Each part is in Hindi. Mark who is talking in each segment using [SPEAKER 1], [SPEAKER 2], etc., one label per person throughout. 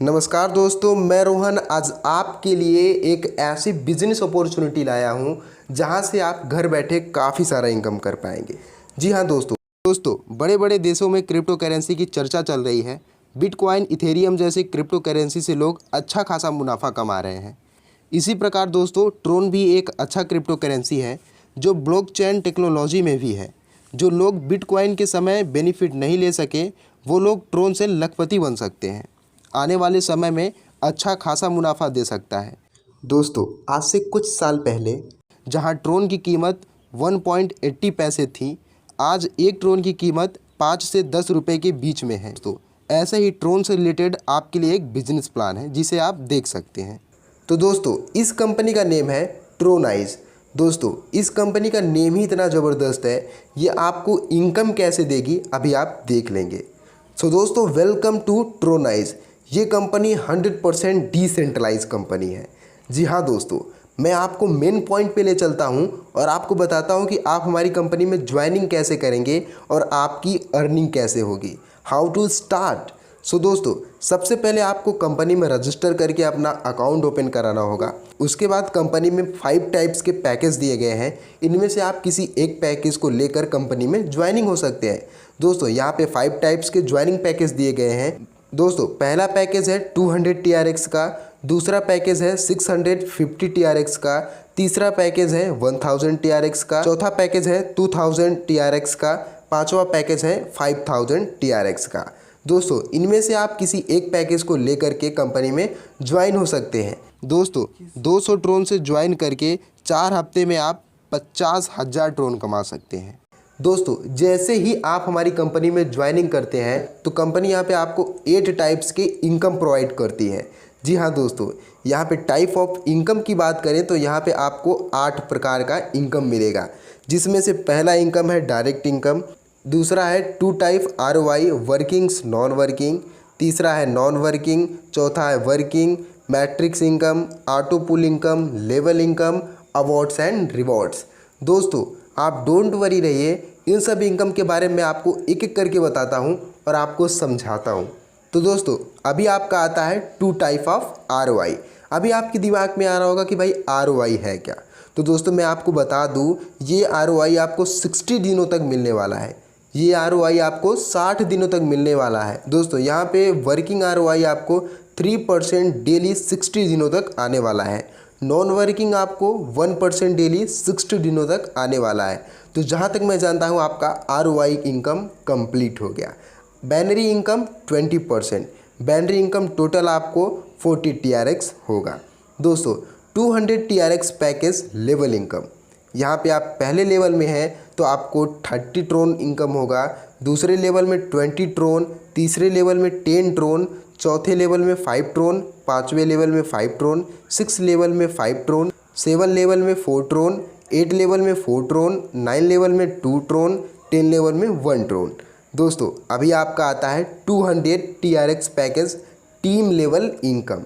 [SPEAKER 1] नमस्कार दोस्तों, मैं रोहन आज आपके लिए एक ऐसी बिजनेस अपॉर्चुनिटी लाया हूं जहां से आप घर बैठे काफ़ी सारा इनकम कर पाएंगे। जी हां दोस्तों बड़े बड़े देशों में क्रिप्टो करेंसी की चर्चा चल रही है। बिटकॉइन, इथेरियम जैसे क्रिप्टो करेंसी से लोग अच्छा खासा मुनाफा कमा रहे हैं। इसी प्रकार दोस्तों ट्रोन भी एक अच्छा क्रिप्टो करेंसी है जो ब्लॉकचेन टेक्नोलॉजी में भी है। जो लोग बिटकॉइन के समय बेनिफिट नहीं ले सके वो लोग ट्रोन से लखपति बन सकते हैं। आने वाले समय में अच्छा खासा मुनाफा दे सकता है। दोस्तों आज से कुछ साल पहले जहां ट्रोन की कीमत 1.80 पैसे थी, आज एक ट्रोन की कीमत 5 से 10 रुपए के बीच में है। तो ऐसे ही ट्रोन से रिलेटेड आपके लिए एक बिजनेस प्लान है जिसे आप देख सकते हैं। तो दोस्तों इस कंपनी का नेम है ट्रोनाइज। दोस्तों इस कंपनी का नेम ही इतना ज़बरदस्त है, ये आपको इनकम कैसे देगी अभी आप देख लेंगे। सो दोस्तों वेलकम टू ट्रोनाइज। ये कंपनी 100% डिसेंट्रलाइज कंपनी है। जी हाँ दोस्तों, मैं आपको मेन पॉइंट पे ले चलता हूँ और आपको बताता हूँ कि आप हमारी कंपनी में ज्वाइनिंग कैसे करेंगे और आपकी अर्निंग कैसे होगी, हाउ टू स्टार्ट। सो दोस्तों सबसे पहले आपको कंपनी में रजिस्टर करके अपना अकाउंट ओपन कराना होगा। उसके बाद कंपनी में 5 टाइप्स के पैकेज दिए गए हैं, इनमें से आप किसी एक पैकेज को लेकर कंपनी में ज्वाइनिंग हो सकते हैं। दोस्तों यहाँ पे 5 टाइप्स के ज्वाइनिंग पैकेज दिए गए हैं। दोस्तों पहला पैकेज है 200 TRX का, दूसरा पैकेज है 650 TRX का, तीसरा पैकेज है 1000 TRX का, चौथा पैकेज है 2000 TRX का, पांचवा पैकेज है 5000 TRX का। दोस्तों इनमें से आप किसी एक पैकेज को लेकर के कंपनी में ज्वाइन हो सकते हैं। दोस्तों 200 ट्रोन से ज्वाइन करके 4 हफ्ते में आप 50,000 ट्रोन कमा सकते हैं। दोस्तों जैसे ही आप हमारी कंपनी में ज्वाइनिंग करते हैं तो कंपनी यहाँ पे आपको 8 टाइप्स के इनकम प्रोवाइड करती है। जी हाँ दोस्तों, यहाँ पे टाइप ऑफ इनकम की बात करें तो यहाँ पे आपको 8 प्रकार का इनकम मिलेगा, जिसमें से पहला इनकम है डायरेक्ट इनकम, दूसरा है 2 type ROI workings non working, तीसरा है नॉन वर्किंग, चौथा है working, matrix income, auto pool income, level income, awards and rewards. दोस्तों आप डोंट वरी रहिए, इन सब इनकम के बारे में आपको एक एक करके बताता हूं और आपको समझाता हूं। तो दोस्तों अभी आपका आता है 2 टाइप ऑफ ROI। अभी आपके दिमाग में आ रहा होगा कि भाई ROI है क्या। तो दोस्तों मैं आपको बता दूं, ये ROI आपको 60 दिनों तक मिलने वाला है। ये ROI आपको 60 दिनों तक मिलने वाला है। दोस्तों यहाँ पे वर्किंग ROI आपको 3% डेली 60 दिनों तक आने वाला है। नॉन वर्किंग आपको 1% डेली 60 दिनों तक आने वाला है। तो जहाँ तक मैं जानता हूँ आपका ROI इनकम कंप्लीट हो गया। Binary income 20%, binary income total आपको 40 TRX होगा। दोस्तों 200 TRX पैकेज लेवल इनकम, यहाँ पे आप पहले लेवल में हैं तो आपको 30 ट्रोन इनकम होगा, दूसरे लेवल में 20 ट्रोन, तीसरे लेवल में 10 ट्रोन, चौथे लेवल में 5 ट्रोन, पाँचवें लेवल में 5 ट्रोन, 6 लेवल में 5 ट्रोन, 7 लेवल में 4 ट्रोन, 8 लेवल में 4 ट्रोन, 9 लेवल में 2 ट्रोन, 10 लेवल में 1 ट्रोन। दोस्तों अभी आपका आता है 200 TRX package team level income.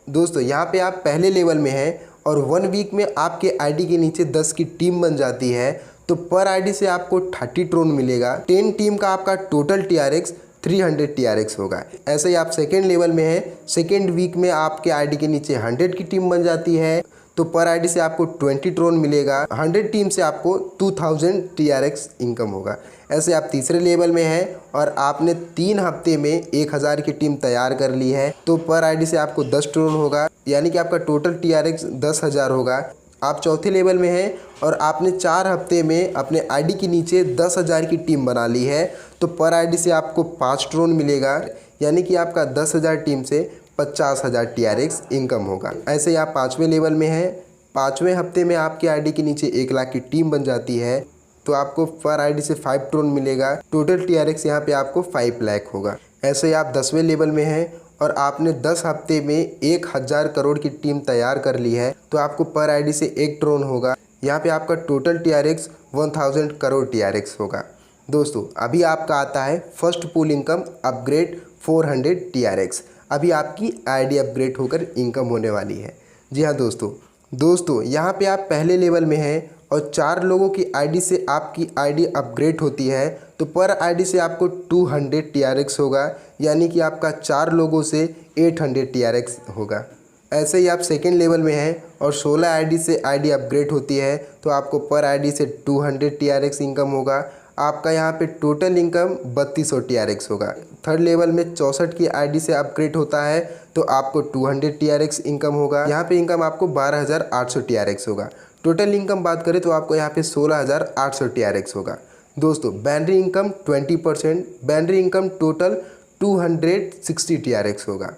[SPEAKER 1] दोस्तों यहाँ पे आप पहले लेवल में हैं और 1 वीक में आपके आईडी के नीचे 10 की टीम बन जाती है तो पर आईडी से आपको 30 ट्रोन मिलेगा। 10 टीम का आपका टोटल TRX 300 TRX होगा। ऐसे ही आप सेकेंड लेवल में हैं, सेकेंड वीक में आपके आईडी के नीचे 100 की टीम बन जाती है तो पर आईडी से आपको 20 ट्रोन मिलेगा। 100 टीम से आपको 2000 TRX इनकम होगा। ऐसे आप तीसरे लेवल में हैं और आपने 3 हफ्ते में 1000 की टीम तैयार कर ली है तो पर आईडी से आपको 10 ट्रोन होगा, यानी कि आपका टोटल TRX 10,000 होगा। आप चौथे लेवल में हैं और आपने 4 हफ्ते में अपने आईडी के नीचे 10,000 की टीम बना ली है तो पर आईडी से आपको 5 ट्रोन मिलेगा, यानी कि आपका 10,000 टीम से 50,000 TRX इनकम होगा। ऐसे ही आप 5वें लेवल में हैं, 5वें हफ्ते में आपके आईडी के नीचे 1 लाख की टीम बन जाती है तो आपको पर आईडी से 5 ट्रोन मिलेगा, टोटल TRX यहाँ पे आपको 5 लाख होगा। ऐसे ही आप 10वें लेवल में हैं और आपने 10 हफ्ते में 1000 करोड़ की टीम तैयार कर ली है तो आपको पर आईडी से 1 ट्रोन होगा। यहाँ पे आपका टोटल TRX 1000 करोड़ TRX होगा। दोस्तों अभी आपका आता है first pool income upgrade 400 TRX। अभी आपकी आईडी अपग्रेड होकर इनकम होने वाली है। जी हाँ दोस्तों यहाँ पे आप पहले लेवल में हैं और 4 लोगों की आईडी से आपकी आईडी अपग्रेड होती है तो पर आईडी से आपको 200 TRX होगा, यानी कि आपका 4 लोगों से 800 TRX होगा। ऐसे ही आप सेकेंड लेवल में हैं और 16 आईडी से आईडी अपग्रेड होती है तो आपको पर आईडी से 200 TRX इनकम होगा। आपका यहाँ पे टोटल इनकम 3200 TRX होगा। थर्ड लेवल में 64 की आईडी से अपग्रेड होता है तो आपको 200 TRX इनकम होगा। यहाँ पे इनकम आपको 12800 TRX होगा। टोटल इनकम बात करें तो आपको यहाँ पे 16800 TRX होगा। दोस्तों binary income 20%, binary income total 260 TRX होगा।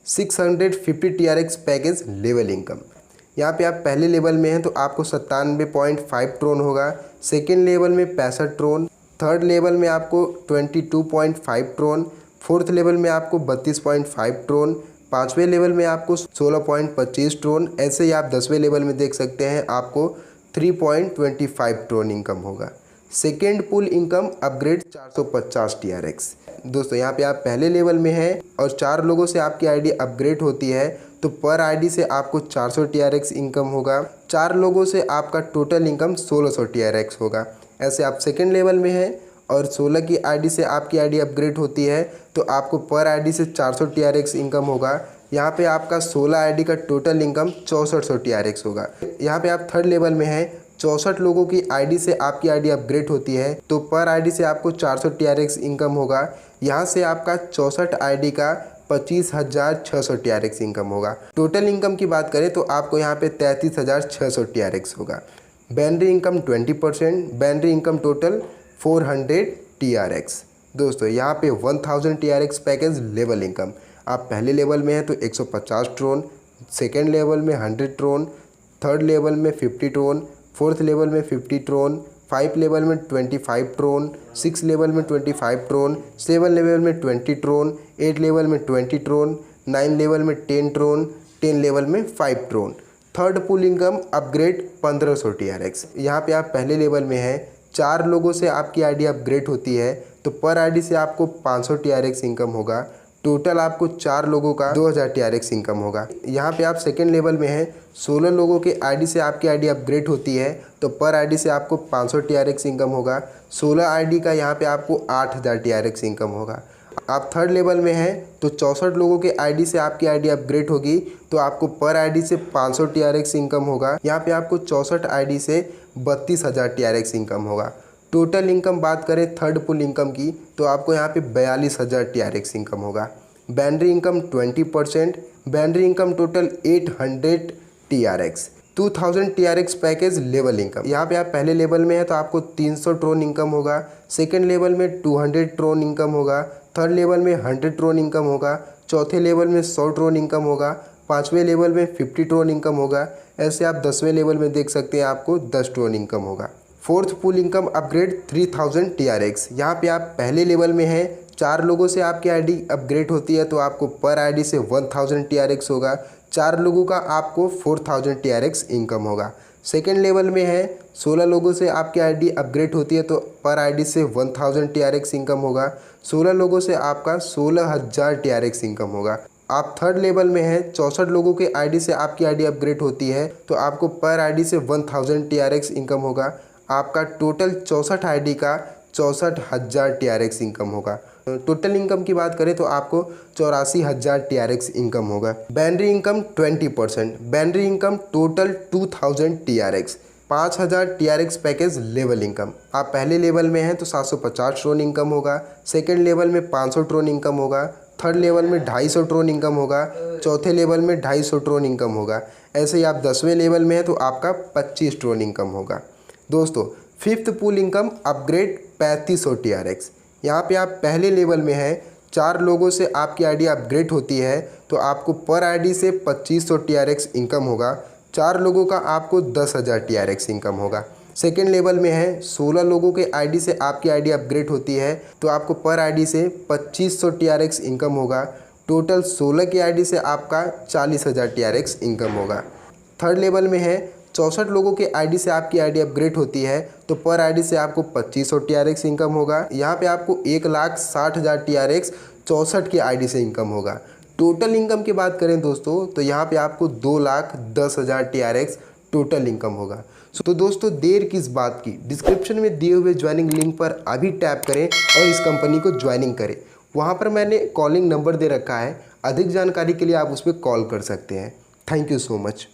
[SPEAKER 1] 650 TRX पैकेज लेवल इनकम। यहाँ पे आप पहले लेवल में हैं तो आपको 97.5 ट्रोन होगा, सेकेंड लेवल में 65 ट्रोन, थर्ड लेवल में आपको 22.5 ट्रोन, फोर्थ लेवल में आपको 32.5 ट्रोन, पाँचवें लेवल में आपको 16.25 ट्रोन। ऐसे ही आप 10वें लेवल में देख सकते हैं आपको 3.25 ट्रोन इनकम होगा। Second pool income upgrade 450 TRX। दोस्तों यहाँ पे आप पहले लेवल में हैं और 4 लोगों से आपकी आईडी अपग्रेड होती है तो पर आईडी से आपको 400 TRX इनकम होगा। 4 लोगों से आपका टोटल इनकम 1600 TRX होगा। ऐसे आप सेकेंड लेवल में हैं और 16 की आईडी से आपकी आईडी अपग्रेड होती है तो आपको पर आईडी से 400 TRX इनकम होगा। यहाँ पे आपका 16 आईडी का टोटल इनकम 6400 TRX होगा। यहाँ पे आप थर्ड लेवल में हैं, 64 लोगों की आईडी से आपकी आईडी अपग्रेड होती है तो पर आईडी से आपको 400 TRX इनकम होगा। यहाँ से आपका 64 आईडी का 25,600 TRX इनकम होगा। टोटल इनकम की बात करें तो आपको यहाँ पे 33,600 TRX होगा। Binary income 20%, binary income total 400 TRX। दोस्तों यहाँ पे 1000 TRX पैकेज लेवल इनकम। आप पहले लेवल में हैं तो 150 ट्रोन, सेकेंड लेवल में 100 ट्रोन, थर्ड लेवल में 50 ट्रोन, फोर्थ लेवल में 50 ट्रोन, 5 लेवल में 25 ट्रोन, 6 लेवल में 25 ट्रोन, 7 लेवल में 20 ट्रोन, 8 लेवल में 20 ट्रोन, 9 लेवल में 10 ट्रोन, 10 लेवल में 5 Tron. Third pool income upgrade 1500 TRX। यहाँ पे आप पहले लेवल में हैं, 4 लोगों से आपकी आईडी अपग्रेड होती है तो पर आईडी से आपको 500 TRX इनकम होगा। टोटल आपको 4 लोगों का 2000 TRX इनकम होगा। यहाँ पे आप सेकेंड लेवल में हैं, 16 लोगों के आईडी से आपकी आईडी अपग्रेड होती है तो पर आईडी से आपको 500 TRX इनकम होगा। 16 आईडी का यहाँ पे आपको 8000 TRX इनकम होगा। आप थर्ड लेवल में हैं तो 64 लोगों के आईडी से आपकी आईडी अपग्रेड होगी तो आपको पर आईडी से 500 TRX इनकम होगा। यहाँ पे आपको 64 आईडी से 32,000 TRX इनकम होगा। टोटल इनकम बात करें थर्ड पुल इनकम की तो आपको यहाँ पे 42,000 TRX इनकम होगा। Binary income 20%, binary income total 800 TRX। 2000 TRX package level income. यहाँ पे आप पहले लेवल में हैं तो आपको 300 ट्रोन इनकम होगा, सेकेंड लेवल में 200 ट्रोन इनकम होगा, थर्ड लेवल में 100 ट्रोन इनकम होगा, चौथे लेवल में 100 ट्रोन इनकम होगा, पाँचवें लेवल में 50 ट्रोन इनकम होगा। ऐसे आप 10वें लेवल में देख सकते हैं आपको 10 ट्रोन इनकम होगा। फोर्थ पुल इनकम अपग्रेड 3000 TRX। यहाँ पे आप पहले लेवल में हैं, 4 लोगों से आपकी आईडी अपग्रेड होती है तो आपको पर आईडी से 1000 TRX होगा। 4 लोगों का आपको 4000 TRX इनकम होगा। सेकेंड लेवल में है, 16 लोगों से आपकी आईडी अपग्रेड होती है तो पर आईडी से 1000 TRX इनकम होगा। 16 लोगों से आपका 16000 TRX इनकम होगा। आप थर्ड लेवल में हैं, 64 लोगों के आईडी से आपकी आईडी अपग्रेड होती है तो आपको पर आईडी से 1000 TRX इनकम होगा। आपका टोटल 64 आईडी का 64,000 TRX इनकम होगा। टोटल इनकम की बात करें तो आपको 84,000 TRX इनकम होगा। Binary income 20%, binary income total 2000 TRX। 5000 TRX package level income. आप पहले लेवल में हैं तो 750 ट्रोन इनकम होगा, सेकेंड लेवल में 500 ट्रोन इनकम होगा, थर्ड लेवल में 250 ट्रोन इनकम होगा, चौथे लेवल में 250 ट्रोन इनकम होगा। ऐसे ही आप 10वें लेवल में हैं तो आपका 25 ट्रोन इनकम होगा। दोस्तों फिफ्थ पुल इनकम अपग्रेड 3500 TRX। यहाँ पे आप पहले लेवल में हैं, 4 लोगों से आपकी आईडी अपग्रेड होती है तो आपको पर आईडी से 2500 TRX इनकम होगा। 4 लोगों का आपको 10,000 TRX इनकम होगा। सेकेंड लेवल में है, 16 लोगों के आईडी से आपकी आईडी अपग्रेड होती है तो आपको पर आईडी से 2500 TRX इनकम होगा। टोटल 16 की आईडी से आपका 40,000 TRX इनकम होगा। थर्ड लेवल में है, 64 लोगों के आईडी से आपकी आईडी अपग्रेड होती है तो पर आईडी से आपको 2500 TRX इनकम होगा। यहाँ पे आपको 1,60,000 TRX 64 की आईडी से इनकम होगा। टोटल इनकम की बात करें दोस्तों तो यहाँ पे आपको 2,10,000 TRX टोटल इनकम होगा। तो दोस्तों देर किस बात की, डिस्क्रिप्शन में दिए हुए ज्वाइनिंग लिंक पर अभी टैप करें और इस कंपनी को ज्वाइनिंग करें। वहाँ पर मैंने कॉलिंग नंबर दे रखा है, अधिक जानकारी के लिए आप उस पर कॉल कर सकते हैं। Thank you so much.